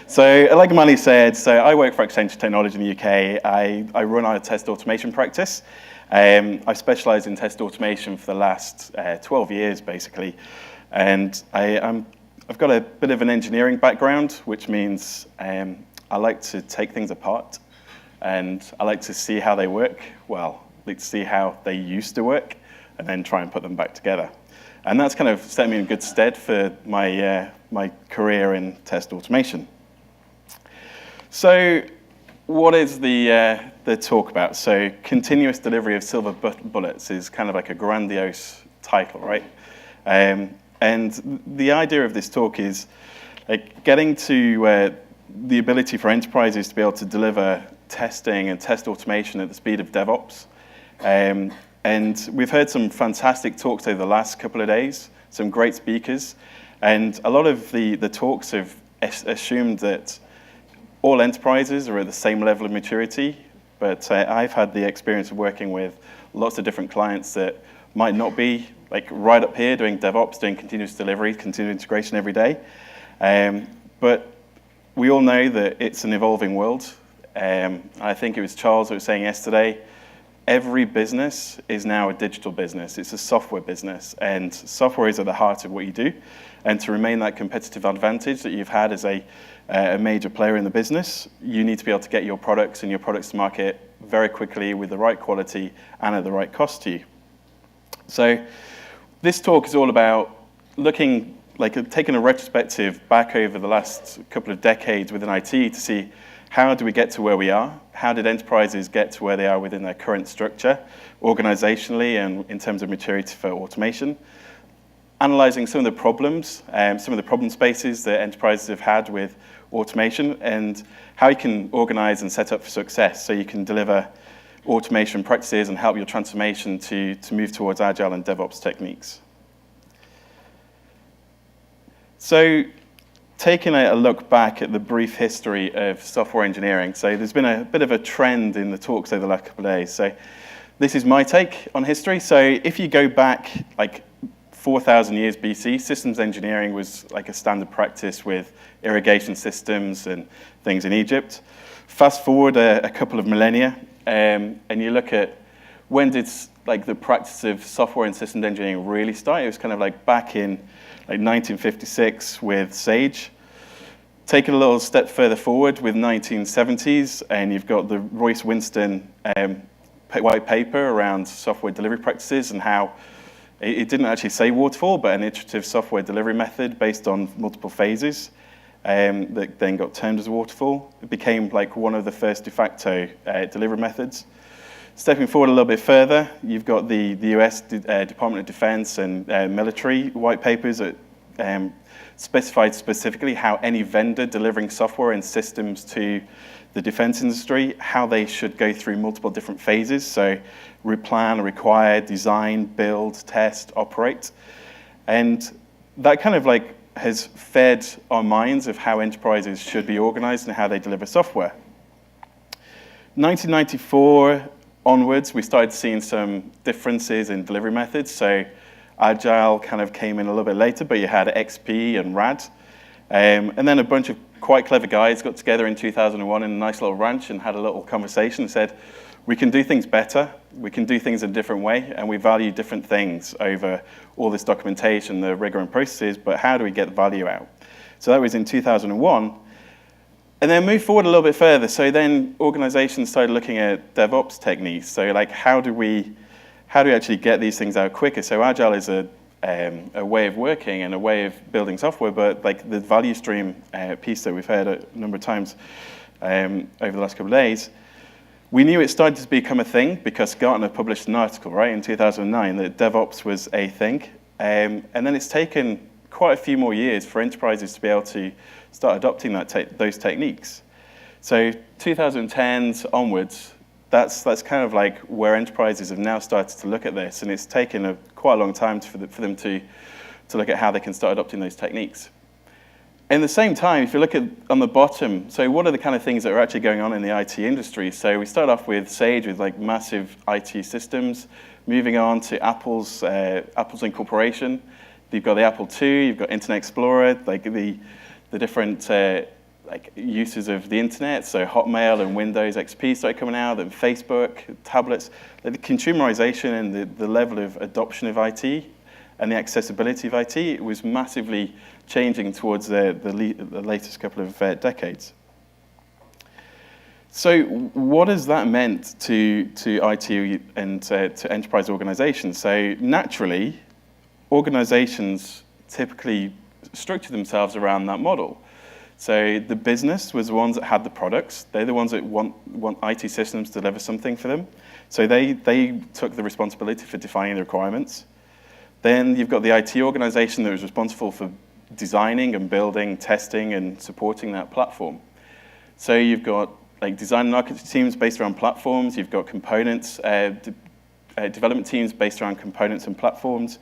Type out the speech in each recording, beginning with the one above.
So, like Manny said, so I work for Accenture Technology in the UK. I run our test automation practice. I've specialized in test automation for the last 12 years, basically. And I've got a bit of an engineering background, which means I like to take things apart, and I like to see how they work. Well, I like to see how they used to work, and then try and put them back together. And that's kind of set me in good stead for my career in test automation. So what is the talk about? So continuous delivery of silver bullets is kind of like a grandiose title, right? And the idea of this talk is like getting to the ability for enterprises to be able to deliver testing and test automation at the speed of DevOps. And we've heard some fantastic talks over the last couple of days, some great speakers, and a lot of the talks have assumed that all enterprises are at the same level of maturity, but I've had the experience of working with lots of different clients that might not be like right up here doing DevOps, doing continuous delivery, continuous integration every day. But we all know that it's an evolving world. I think it was Charles who was saying yesterday, every business is now a digital business. It's a software business, and software is at the heart of what you do. And to remain that competitive advantage that you've had as a major player in the business, you need to be able to get your products and your products to market very quickly with the right quality and at the right cost to you. So this talk is all about looking, like taking a retrospective back over the last couple of decades within IT to see how do we get to where we are? How did enterprises get to where they are within their current structure, organizationally and in terms of maturity for automation? Analyzing some of the problems, some of the problem spaces that enterprises have had with automation, and how you can organize and set up for success so you can deliver automation practices and help your transformation to move towards agile and DevOps techniques. So taking a look back at the brief history of software engineering, so there's been a bit of a trend in the talks over the last couple of days. So this is my take on history. So if you go back like 4,000 years BC, systems engineering was like a standard practice with irrigation systems and things in Egypt. Fast forward a couple of millennia, and you look at when did like the practice of software and systems engineering really start? It was kind of like back in like 1956 with Sage. Taking a little step further forward with 1970s, and you've got the Royce Winston white paper around software delivery practices and how it didn't actually say waterfall, but an iterative software delivery method based on multiple phases that then got termed as waterfall. It became like one of the first de facto delivery methods. Stepping forward a little bit further, you've got the US Department of Defense and military white papers that specified specifically how any vendor delivering software and systems to the defense industry, how they should go through multiple different phases. So replan, require, design, build, test, operate. And that kind of like has fed our minds of how enterprises should be organized and how they deliver software. 1994 onwards, we started seeing some differences in delivery methods. So Agile kind of came in a little bit later, but you had XP and RAD. And then a bunch of quite clever guys got together in 2001 in a nice little ranch and had a little conversation and said, we can do things better, we can do things a different way, and we value different things over all this documentation, the rigor and processes, but how do we get the value out? So that was in 2001. And then move forward a little bit further. So then organizations started looking at DevOps techniques. So like how do we actually get these things out quicker? So Agile is a way of working and a way of building software, but like the value stream piece that we've heard a number of times over the last couple of days, we knew it started to become a thing because Gartner published an article, right, in 2009 that DevOps was a thing. And then it's taken quite a few more years for enterprises to be able to start adopting those techniques. So 2010s onwards, that's kind of like where enterprises have now started to look at this, and it's taken quite a long time for them to look at how they can start adopting those techniques. In the same time, if you look at on the bottom, so what are the kind of things that are actually going on in the IT industry? So we start off with Sage with like massive IT systems, moving on to Apple's incorporation. You've got the Apple II, you've got Internet Explorer, like the different like uses of the internet, so Hotmail and Windows XP started coming out, and Facebook, tablets. The consumerization and the level of adoption of IT and the accessibility of IT, it was massively changing towards the latest couple of decades. So what has that meant to IT and to enterprise organizations? So naturally, organizations typically structure themselves around that model. So the business was the ones that had the products. They're the ones that want IT systems to deliver something for them. So they took the responsibility for defining the requirements. Then you've got the IT organization that was responsible for designing and building, testing, and supporting that platform. So you've got like design and architecture teams based around platforms. You've got components, development teams based around components and platforms.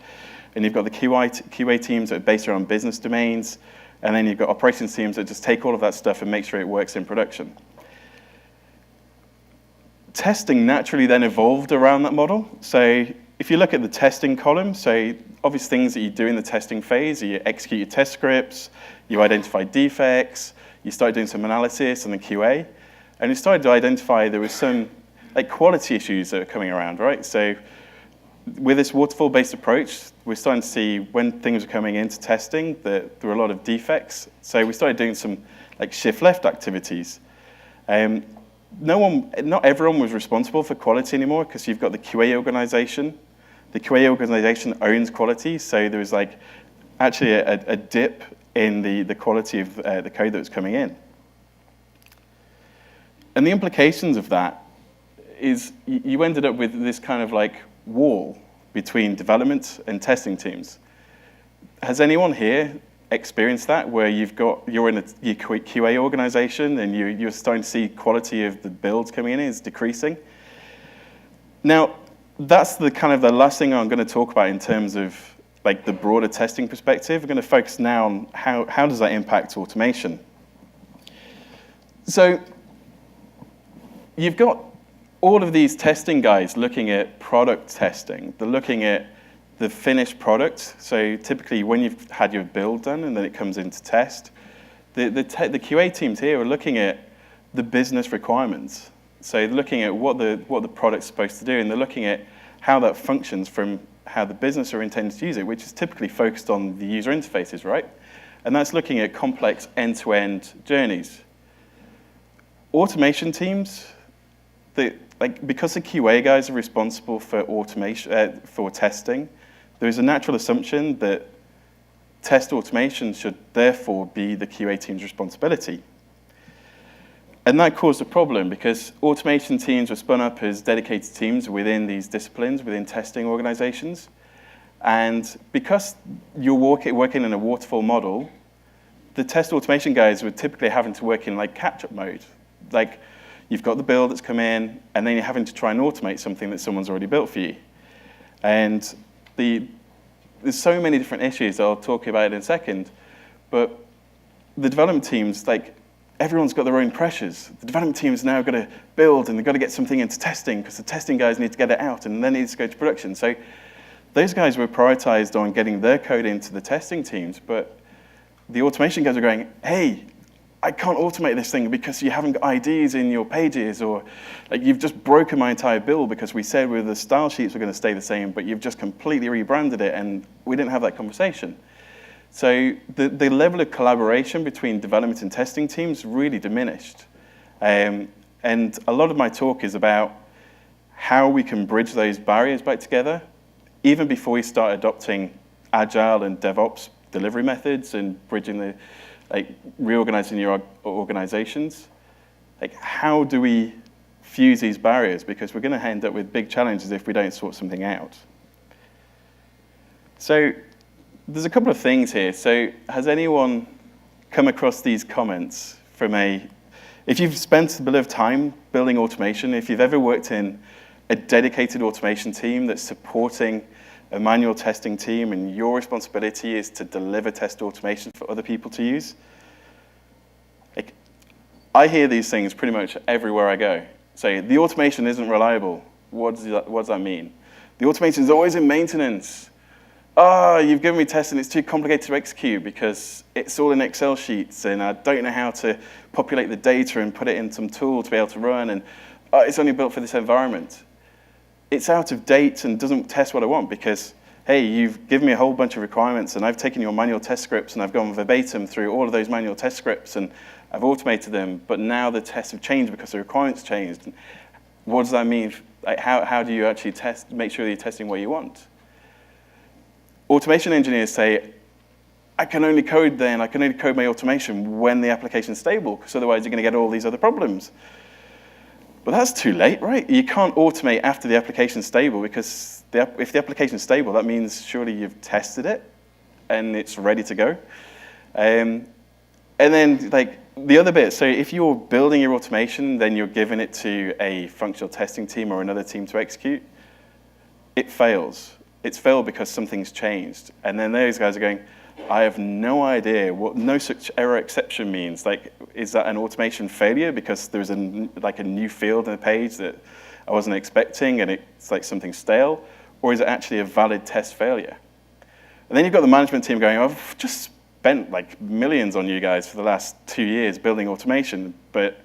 And you've got the QA teams that are based around business domains. And then you've got operations teams that just take all of that stuff and make sure it works in production. Testing naturally then evolved around that model. So if you look at the testing column, so obvious things that you do in the testing phase, you execute your test scripts, you identify defects, you start doing some analysis and the QA, and you started to identify there was some like quality issues that are coming around, right? So with this waterfall-based approach, we're starting to see when things are coming into testing that there were a lot of defects. So we started doing some like shift left activities. Not everyone was responsible for quality anymore because you've got the QA organization. The QA organization owns quality, so there was like actually a dip in the quality of the code that was coming in. And the implications of that is you ended up with this kind of like wall between development and testing teams. Has anyone here experienced that, where you're in your QA organization and you're starting to see quality of the builds coming in is decreasing? Now, that's the kind of the last thing I'm going to talk about in terms of like the broader testing perspective. We're going to focus now on how does that impact automation. So you've got all of these testing guys looking at product testing. They're looking at the finished product. So typically when you've had your build done and then it comes into test, the QA teams here are looking at the business requirements. So they're looking at what the product's supposed to do, and they're looking at how that functions from how the business are intended to use it, which is typically focused on the user interfaces, right? And that's looking at complex end-to-end journeys. Automation teams, because the QA guys are responsible for automation, for testing, there is a natural assumption that test automation should therefore be the QA team's responsibility. And that caused a problem because automation teams were spun up as dedicated teams within these disciplines, within testing organizations. And because you're working in a waterfall model, the test automation guys were typically having to work in like catch-up mode. Like, you've got the build that's come in, and then you're having to try and automate something that someone's already built for you. And there's so many different issues I'll talk about in a second, but the development teams, like, everyone's got their own pressures. The development team's now got to build, and they've got to get something into testing, because the testing guys need to get it out, and then it needs to go to production. So those guys were prioritized on getting their code into the testing teams, but the automation guys are going, hey, I can't automate this thing because you haven't got IDs in your pages, or like you've just broken my entire build because we said the style sheets were going to stay the same, but you've just completely rebranded it, and we didn't have that conversation. So the level of collaboration between development and testing teams really diminished. And a lot of my talk is about how we can bridge those barriers back together, even before we start adopting Agile and DevOps delivery methods and bridging reorganizing your organizations. Like, how do we fuse these barriers? Because we're going to end up with big challenges if we don't sort something out. So there's a couple of things here. So has anyone come across these comments if you've spent a bit of time building automation, if you've ever worked in a dedicated automation team that's supporting a manual testing team, and your responsibility is to deliver test automation for other people to use. Like, I hear these things pretty much everywhere I go. So the automation isn't reliable. What does that mean? The automation is always in maintenance. oh, you've given me tests and it's too complicated to execute because it's all in Excel sheets and I don't know how to populate the data and put it in some tool to be able to run, and it's only built for this environment. It's out of date and doesn't test what I want because, hey, you've given me a whole bunch of requirements and I've taken your manual test scripts and I've gone verbatim through all of those manual test scripts and I've automated them, but now the tests have changed because the requirements changed. What does that mean? Like, how do you actually make sure that you're testing what you want? Automation engineers say, I can only code my automation when the application's stable, because otherwise you're going to get all these other problems. But that's too late, right? You can't automate after the application's stable, because if the application's stable, that means surely you've tested it and it's ready to go. And then like the other bit, so if you're building your automation, then you're giving it to a functional testing team or another team to execute, it fails. It's failed because something's changed. And then those guys are going, I have no idea what no such error exception means. Like, is that an automation failure because there's a new field in the page that I wasn't expecting and it's like something stale? Or is it actually a valid test failure? And then you've got the management team going, I've just spent like millions on you guys for the last 2 years building automation, but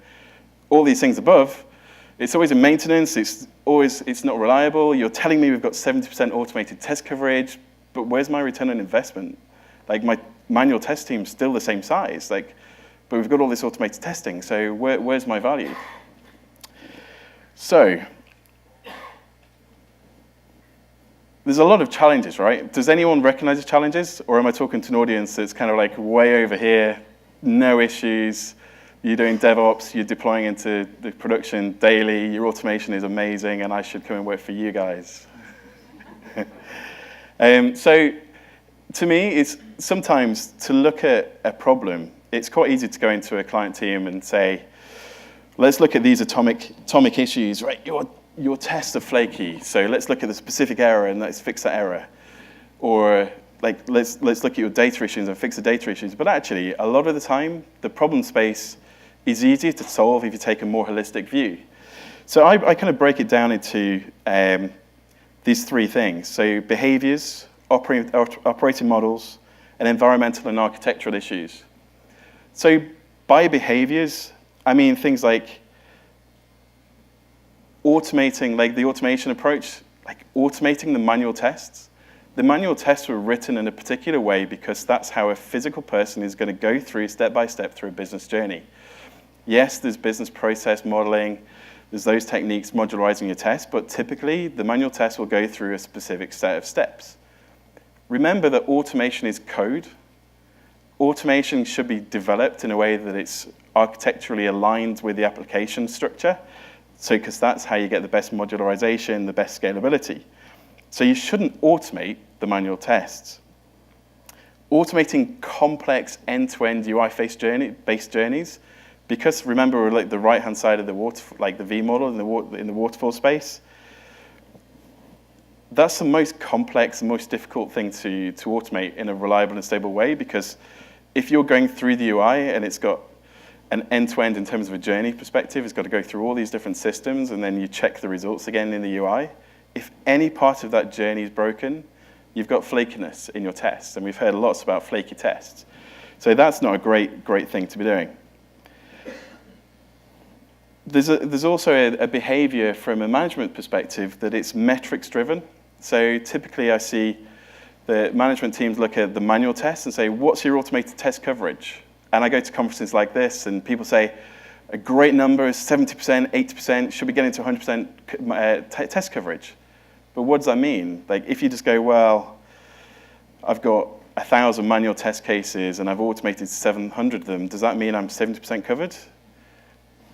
all these things above, it's always in maintenance, it's not reliable. You're telling me we've got 70% automated test coverage, but where's my return on investment? Like, my manual test team's still the same size, like, but we've got all this automated testing, so where's my value? So, there's a lot of challenges, right? Does anyone recognize the challenges, or am I talking to an audience that's kind of like way over here, no issues, you're doing DevOps, you're deploying into the production daily, your automation is amazing, and I should come and work for you guys. So to me, it's sometimes to look at a problem, it's quite easy to go into a client team and say, let's look at these atomic issues, right? Your tests are flaky, so let's look at the specific error and let's fix that error. Or like, let's look at your data issues and fix the data issues. But actually, a lot of the time, the problem space is easier to solve if you take a more holistic view. So I kind of break it down into these three things. So behaviors, operating models, and environmental and architectural issues. So by behaviors, I mean things like automating, like the automation approach, like automating the manual tests. The manual tests were written in a particular way because that's how a physical person is going to go through step by step through a business journey. Yes, there's business process modeling, there's those techniques, modularizing your test, but typically the manual test will go through a specific set of steps. Remember that automation is code. Automation should be developed in a way that it's architecturally aligned with the application structure, so because that's how you get the best modularization, the best scalability. So you shouldn't automate the manual tests. Automating complex end-to-end UI-based journeys, because remember we're like the right-hand side of the like the V model in the waterfall space. That's the most complex and most difficult thing to automate in a reliable and stable way, because if you're going through the UI and it's got an end-to-end in terms of a journey perspective, it's got to go through all these different systems and then you check the results again in the UI. If any part of that journey is broken, you've got flakiness in your tests, and we've heard lots about flaky tests. So that's not a great thing to be doing. There's also a behavior from a management perspective that it's metrics driven. So typically I see the management teams look at the manual tests and say, what's your automated test coverage? And I go to conferences like this and people say, a great number is 70%, 80%, should be getting to 100% test coverage. But what does that mean? Like, if you just go, well, I've got 1,000 manual test cases and I've automated 700 of them, does that mean I'm 70% covered?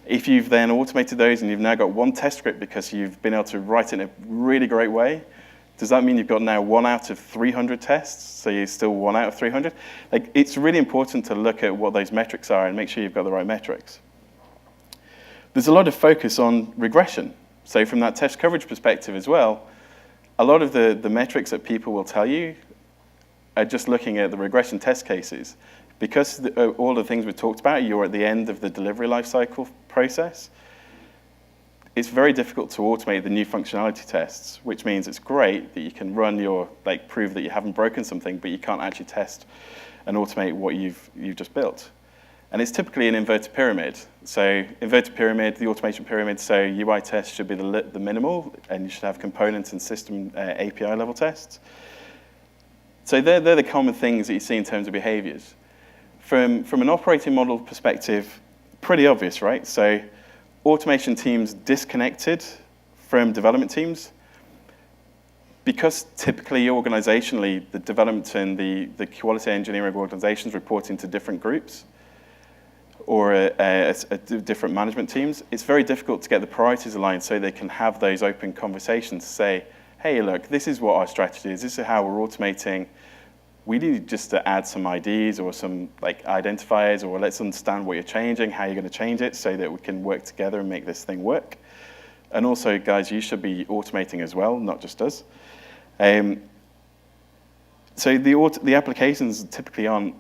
If you've then automated those and you've now got one test script because you've been able to write it in a really great way, does that mean you've got now 1 out of 300 tests, so you're still 1 out of 300? Like, it's really important to look at what those metrics are and make sure you've got the right metrics. There's a lot of focus on regression. So from that test coverage perspective as well, a lot of the metrics that people will tell you are just looking at the regression test cases. Because all the things we talked about, you're at the end of the delivery lifecycle process, it's very difficult to automate the new functionality tests, which means it's great that you can run your, prove that you haven't broken something, but you can't actually test and automate what you've just built. And it's typically an inverted pyramid. So inverted pyramid, the automation pyramid, so UI tests should be the minimal, and you should have components and system API level tests. So they're the common things that you see in terms of behaviors. From an operating model perspective, pretty obvious, right? So automation teams disconnected from development teams, because typically organizationally, the development and the quality engineering organizations report into different groups or different management teams, it's very difficult to get the priorities aligned so they can have those open conversations to say, hey, look, this is what our strategy is, this is how we're automating. We need just to add some IDs or some identifiers, or let's understand what you're changing, how you're going to change it so that we can work together and make this thing work. And also, guys, you should be automating as well, not just us. So the applications typically aren't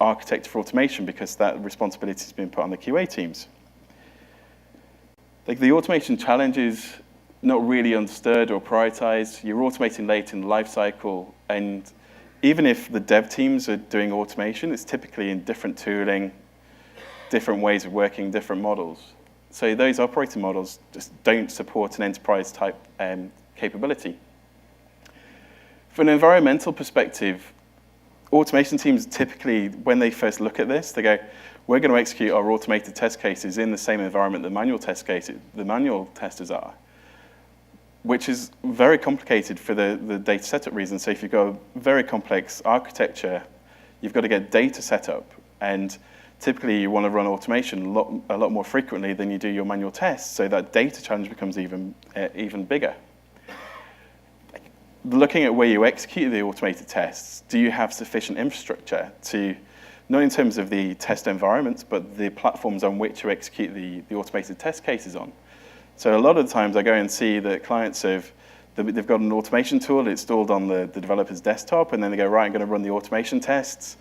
architected for automation because that responsibility has been put on the QA teams. The automation challenge is not really understood or prioritized. You're automating late in the life cycle, and even if the dev teams are doing automation, it's typically in different tooling, different ways of working, different models. So those operating models just don't support an enterprise-type capability. From an environmental perspective, automation teams typically, when they first look at this, they go, we're going to execute our automated test cases in the same environment the manual testers are, which is very complicated for the data setup reasons. So if you've got a very complex architecture, you've got to get data set up, and typically you want to run automation a lot more frequently than you do your manual tests, so that data challenge becomes even bigger. Looking at where you execute the automated tests, do you have sufficient infrastructure to, not in terms of the test environments, but the platforms on which you execute the automated test cases on? So a lot of the times I go and see that clients they've got an automation tool installed on the developer's desktop, and then they go, right, I'm going to run the automation tests,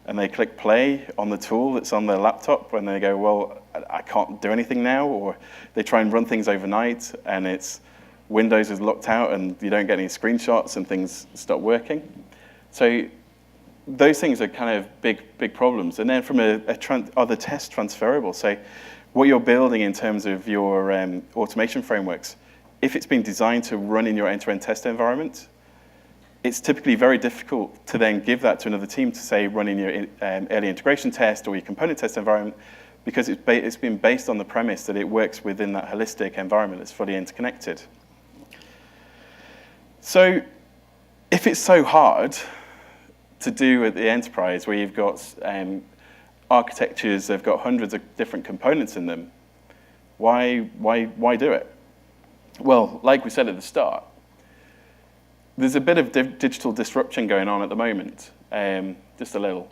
and they click play on the tool that's on their laptop, and they go, well, I can't do anything now, or they try and run things overnight, and it's Windows is locked out, and you don't get any screenshots, and things stop working. So those things are kind of big problems. And then from are the tests transferable? So what you're building in terms of your automation frameworks, if it's been designed to run in your end-to-end test environment, it's typically very difficult to then give that to another team to say run in your early integration test or your component test environment, because it's been based on the premise that it works within that holistic environment that's fully interconnected. So if it's so hard to do at the enterprise, where you've got architectures, they've got hundreds of different components in them, why do it? Well, like we said at the start, there's a bit of digital disruption going on at the moment, just a little.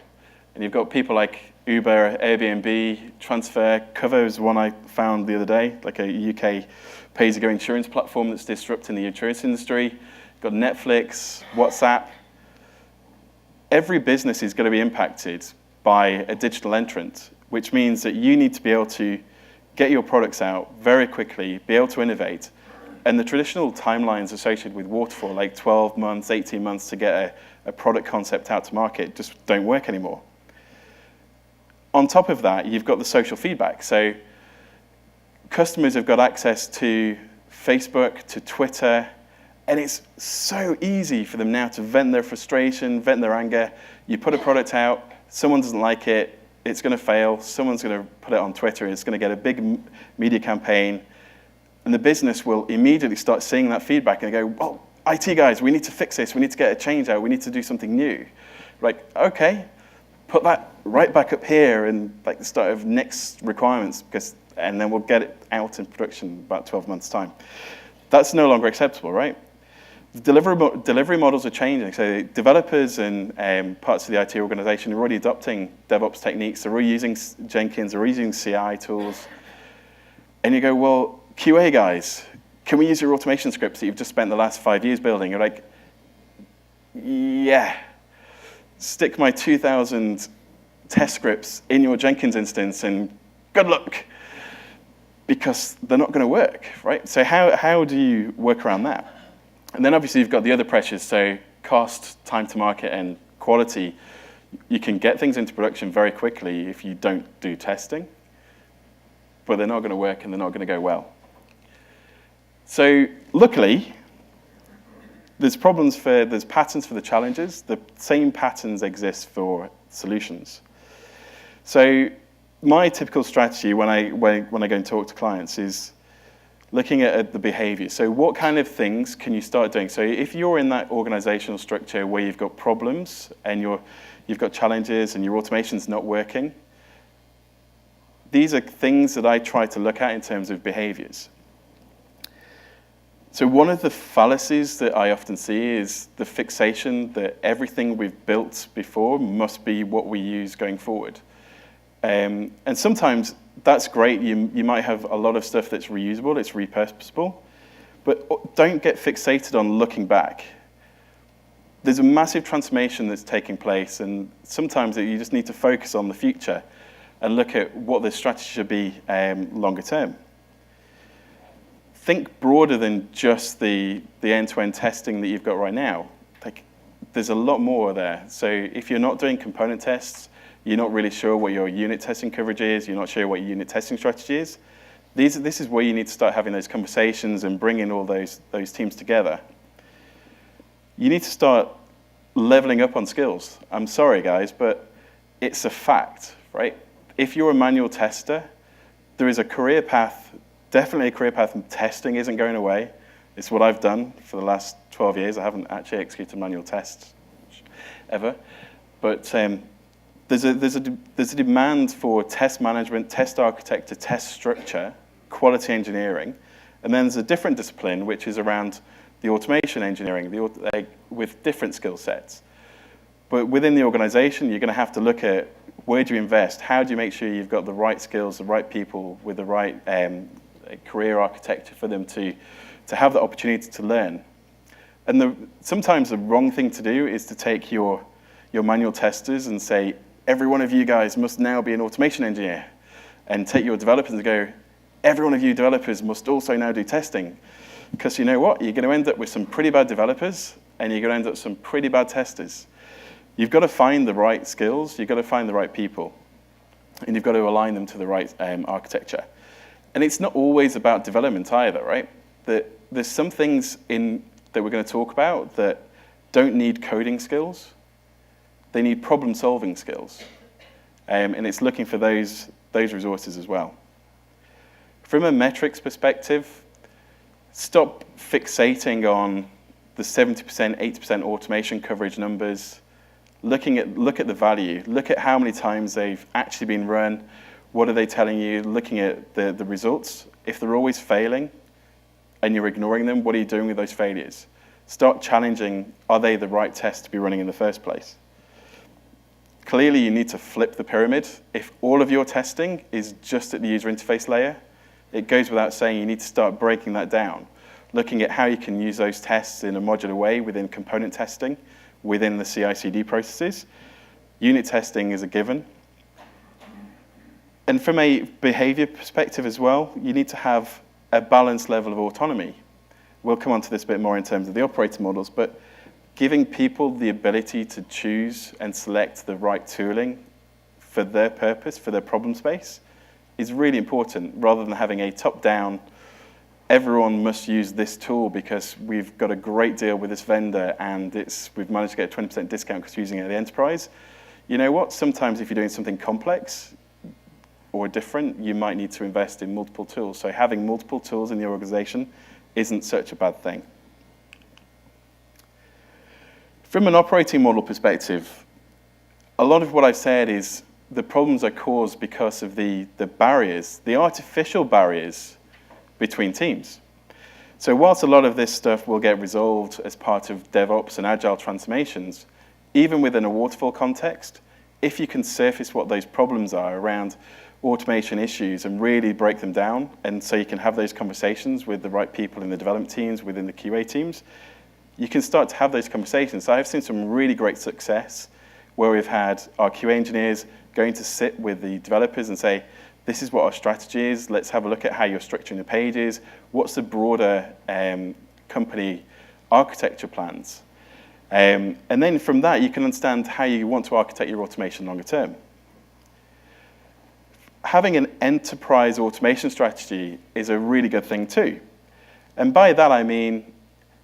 And you've got people like Uber, Airbnb, Transfer. Cover is one I found the other day, like a UK pay-as-you-go insurance platform that's disrupting the insurance industry. Got Netflix, WhatsApp. Every business is going to be impacted by a digital entrant, which means that you need to be able to get your products out very quickly, be able to innovate. And the traditional timelines associated with waterfall, like 12 months, 18 months to get a product concept out to market, just don't work anymore. On top of that, you've got the social feedback. So customers have got access to Facebook, to Twitter, and it's so easy for them now to vent their frustration, vent their anger. You put a product out, someone doesn't like it, it's going to fail, someone's going to put it on Twitter, and it's going to get a big media campaign, and the business will immediately start seeing that feedback and go, well, IT guys, we need to fix this, we need to get a change out, we need to do something new. Like, okay, put that right back up here in like the start of next requirements, and then we'll get it out in production about 12 months' time. That's no longer acceptable, right? Delivery models are changing. So developers and parts of the IT organization are already adopting DevOps techniques. They're already using Jenkins, they're using CI tools. And you go, well, QA guys, can we use your automation scripts that you've just spent the last 5 years building? You're like, yeah. Stick my 2,000 test scripts in your Jenkins instance and good luck. because they're not going to work, right? So how do you work around that? And then obviously you've got the other pressures, so cost, time to market, and quality. You can get things into production very quickly if you don't do testing, but they're not going to work and they're not going to go well. So luckily, there's patterns for the challenges. The same patterns exist for solutions. So my typical strategy when I go and talk to clients is looking at the behavior. So what kind of things can you start doing? So if you're in that organizational structure where you've got problems and you've got challenges and your automation's not working, these are things that I try to look at in terms of behaviors. So one of the fallacies that I often see is the fixation that everything we've built before must be what we use going forward. And sometimes that's great. You might have a lot of stuff that's reusable, it's repurposable, but don't get fixated on looking back. There's a massive transformation that's taking place, and sometimes you just need to focus on the future and look at what the strategy should be longer term. Think broader than just the end-to-end testing that you've got right now. Like, there's a lot more there. So if you're not doing component tests, you're not really sure what your unit testing coverage is, you're not sure what your unit testing strategy is, this is where you need to start having those conversations and bringing all those teams together. You need to start leveling up on skills. I'm sorry, guys, but it's a fact, right? If you're a manual tester, there is a career path, definitely a career path, and testing isn't going away. It's what I've done for the last 12 years. I haven't actually executed manual tests ever, but there's a demand for test management, test architecture, test structure, quality engineering, and then there's a different discipline which is around the automation engineering with different skill sets. But within the organization, you're going to have to look at where do you invest, how do you make sure you've got the right skills, the right people with the right career architecture for them to have the opportunity to learn. And sometimes the wrong thing to do is to take your manual testers and say, every one of you guys must now be an automation engineer, and take your developers and go, every one of you developers must also now do testing. Because you know what? You're going to end up with some pretty bad developers, and you're going to end up with some pretty bad testers. You've got to find the right skills, you've got to find the right people, and you've got to align them to the right architecture. And it's not always about development either, right? There's some things that we're going to talk about that don't need coding skills. They need problem-solving skills, and it's looking for those resources as well. From a metrics perspective, stop fixating on the 70%, 80% automation coverage numbers. Look at the value. Look at how many times they've actually been run. What are they telling you? Looking at the results. If they're always failing and you're ignoring them, what are you doing with those failures? Start challenging, are they the right tests to be running in the first place? Clearly, you need to flip the pyramid. If all of your testing is just at the user interface layer, it goes without saying you need to start breaking that down, looking at how you can use those tests in a modular way within component testing, within the CI/CD processes. Unit testing is a given. And from a behavior perspective as well, you need to have a balanced level of autonomy. We'll come on to this a bit more in terms of the operating models, but giving people the ability to choose and select the right tooling for their purpose, for their problem space, is really important, rather than having a top-down, everyone must use this tool because we've got a great deal with this vendor and we've managed to get a 20% discount because we're using it at the enterprise. You know what? Sometimes if you're doing something complex or different, you might need to invest in multiple tools. So having multiple tools in your organization isn't such a bad thing. From an operating model perspective, a lot of what I've said is the problems are caused because of the barriers, the artificial barriers between teams. So whilst a lot of this stuff will get resolved as part of DevOps and Agile transformations, even within a waterfall context, if you can surface what those problems are around automation issues and really break them down, and so you can have those conversations with the right people in the development teams, within the QA teams, you can start to have those conversations. So I've seen some really great success where we've had our QA engineers going to sit with the developers and say, this is what our strategy is. Let's have a look at how you're structuring the pages. What's the broader company architecture plans? And then from that, you can understand how you want to architect your automation longer term. Having an enterprise automation strategy is a really good thing too. And by that, I mean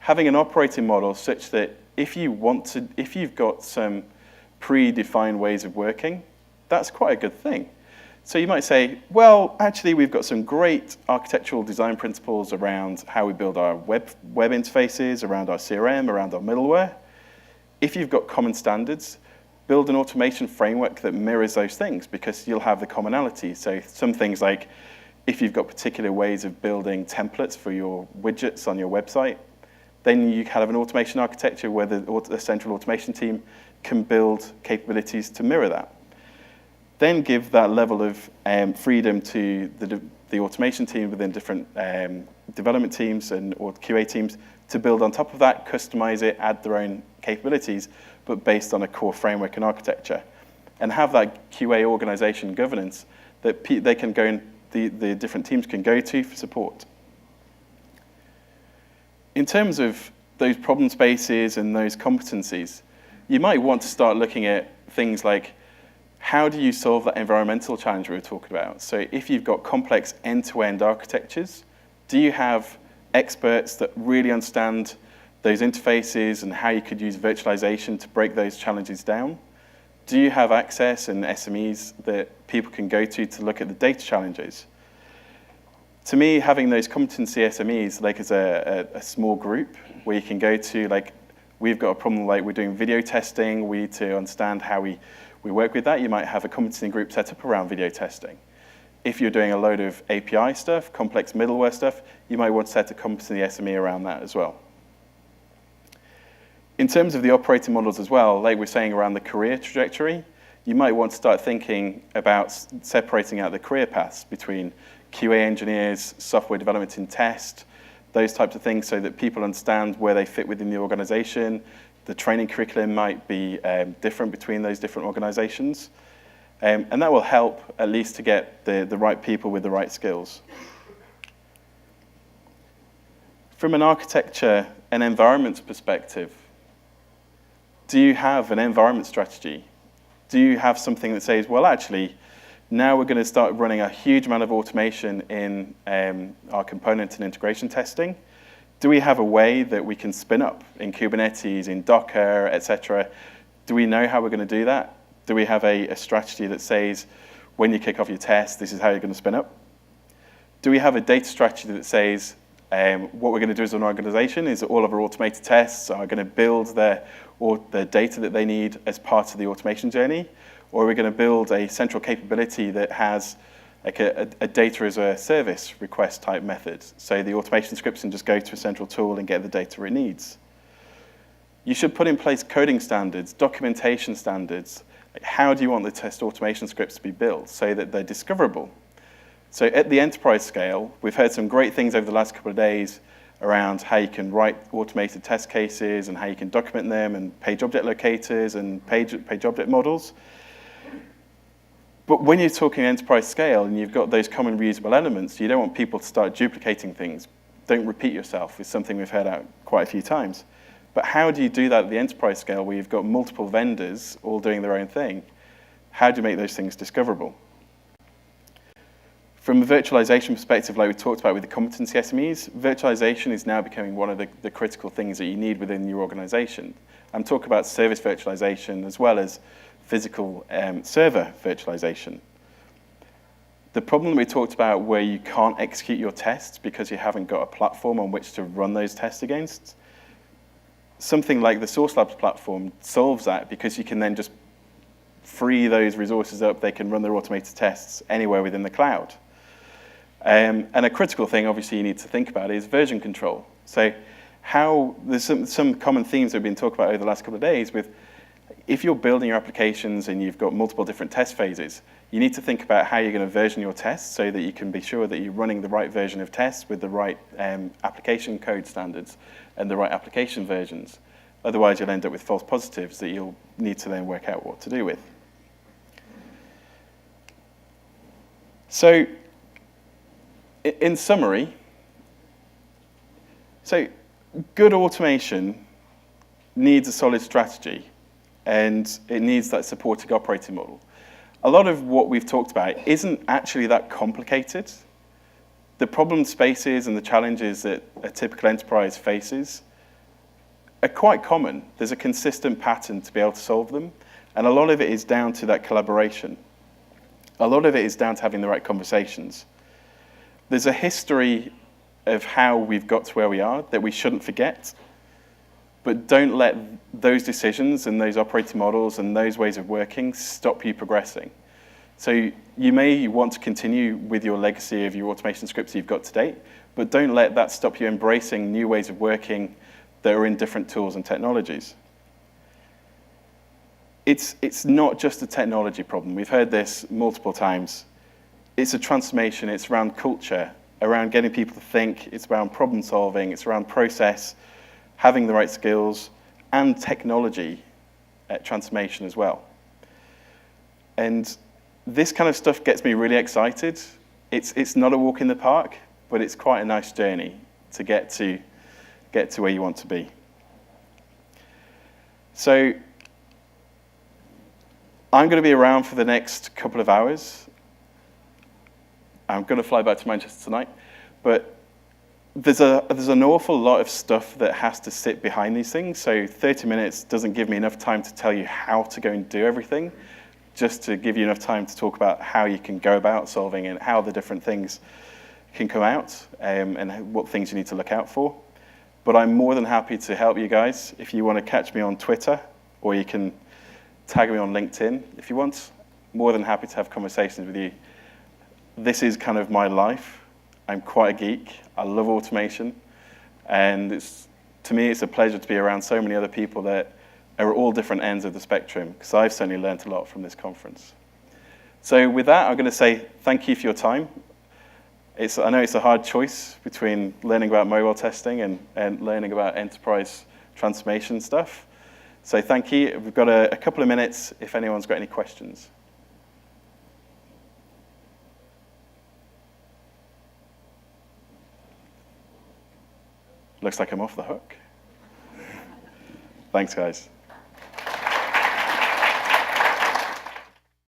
having an operating model such that if you've got some predefined ways of working, that's quite a good thing. So you might say, well, actually, we've got some great architectural design principles around how we build our web interfaces, around our CRM, around our middleware. If you've got common standards, build an automation framework that mirrors those things, because you'll have the commonality. So some things like, if you've got particular ways of building templates for your widgets on your website, then you have an automation architecture where the central automation team can build capabilities to mirror that. Then give that level of freedom to the automation team within different development teams or QA teams to build on top of that, customize it, add their own capabilities, but based on a core framework and architecture. And have that QA organization governance that they can go in, the different teams can go to for support. In terms of those problem spaces and those competencies, you might want to start looking at things like, how do you solve that environmental challenge we were talking about? So if you've got complex end-to-end architectures, do you have experts that really understand those interfaces and how you could use virtualization to break those challenges down? Do you have access and SMEs that people can go to look at the data challenges? To me, having those competency SMEs, like as a small group where you can go to, like, we've got a problem, like we're doing video testing, we need to understand how we work with that. You might have a competency group set up around video testing. If you're doing a load of API stuff, complex middleware stuff, you might want to set a competency SME around that as well. In terms of the operating models as well, like we're saying around the career trajectory, you might want to start thinking about separating out the career paths between QA engineers, software development and test, those types of things, so that people understand where they fit within the organization. The training curriculum might be different between those different organizations. And that will help at least to get the right people with the right skills. From an architecture and environment perspective, do you have an environment strategy? Do you have something that says, well, actually, now we're going to start running a huge amount of automation in our component and integration testing? Do we have a way that we can spin up in Kubernetes, in Docker, et cetera? Do we know how we're going to do that? Do we have a strategy that says, when you kick off your test, this is how you're going to spin up? Do we have a data strategy that says, what we're going to do as an organization is all of our automated tests are going to build the data that they need as part of the automation journey? Or are we going to build a central capability that has like a data as a service request type method? So the automation scripts can just go to a central tool and get the data it needs. You should put in place coding standards, documentation standards. Like, how do you want the test automation scripts to be built so that they're discoverable? So at the enterprise scale, we've heard some great things over the last couple of days around how you can write automated test cases and how you can document them, and page object locators and page object models. But when you're talking enterprise scale and you've got those common reusable elements, you don't want people to start duplicating things. Don't repeat yourself is something we've heard out quite a few times. But how do you do that at the enterprise scale where you've got multiple vendors all doing their own thing? How do you make those things discoverable? From a virtualization perspective, like we talked about with the competency SMEs, virtualization is now becoming one of the critical things that you need within your organization. I'm talking about service virtualization as well as physical server virtualization. The problem we talked about where you can't execute your tests because you haven't got a platform on which to run those tests against, something like the Source Labs platform solves that, because you can then just free those resources up. They can run their automated tests anywhere within the cloud. And a critical thing, obviously, you need to think about is version control. So there's some common themes that have been talked about over the last couple of days with, if you're building your applications and you've got multiple different test phases, you need to think about how you're going to version your tests so that you can be sure that you're running the right version of tests with the right application code standards and the right application versions. Otherwise, you'll end up with false positives that you'll need to then work out what to do with. So in summary, so good automation needs a solid strategy, and it needs that supporting operating model. A lot of what we've talked about isn't actually that complicated. The problem spaces and the challenges that a typical enterprise faces are quite common. There's a consistent pattern to be able to solve them, and a lot of it is down to that collaboration. A lot of it is down to having the right conversations. There's a history of how we've got to where we are that we shouldn't forget, but don't let those decisions and those operating models and those ways of working stop you progressing. So you may want to continue with your legacy of your automation scripts you've got to date, but don't let that stop you embracing new ways of working that are in different tools and technologies. It's not just a technology problem. We've heard this multiple times. It's a transformation. It's around culture, around getting people to think. It's around problem solving. It's around process, having the right skills, and technology transformation as well. And this kind of stuff gets me really excited. It's not a walk in the park, but it's quite a nice journey to get to where you want to be. So I'm going to be around for the next couple of hours. I'm going to fly back to Manchester tonight, but there's an awful lot of stuff that has to sit behind these things. So 30 minutes doesn't give me enough time to tell you how to go and do everything, just to give you enough time to talk about how you can go about solving and how the different things can come out, and what things you need to look out for. But I'm more than happy to help you guys. If you want to catch me on Twitter, or you can tag me on LinkedIn if you want. More than happy to have conversations with you. This is kind of my life. I'm quite a geek. I love automation. And to me, it's a pleasure to be around so many other people that are at all different ends of the spectrum, because I've certainly learned a lot from this conference. So with that, I'm going to say thank you for your time. I know it's a hard choice between learning about mobile testing and learning about enterprise transformation stuff. So thank you. We've got a couple of minutes if anyone's got any questions. Looks like I'm off the hook. Thanks, guys.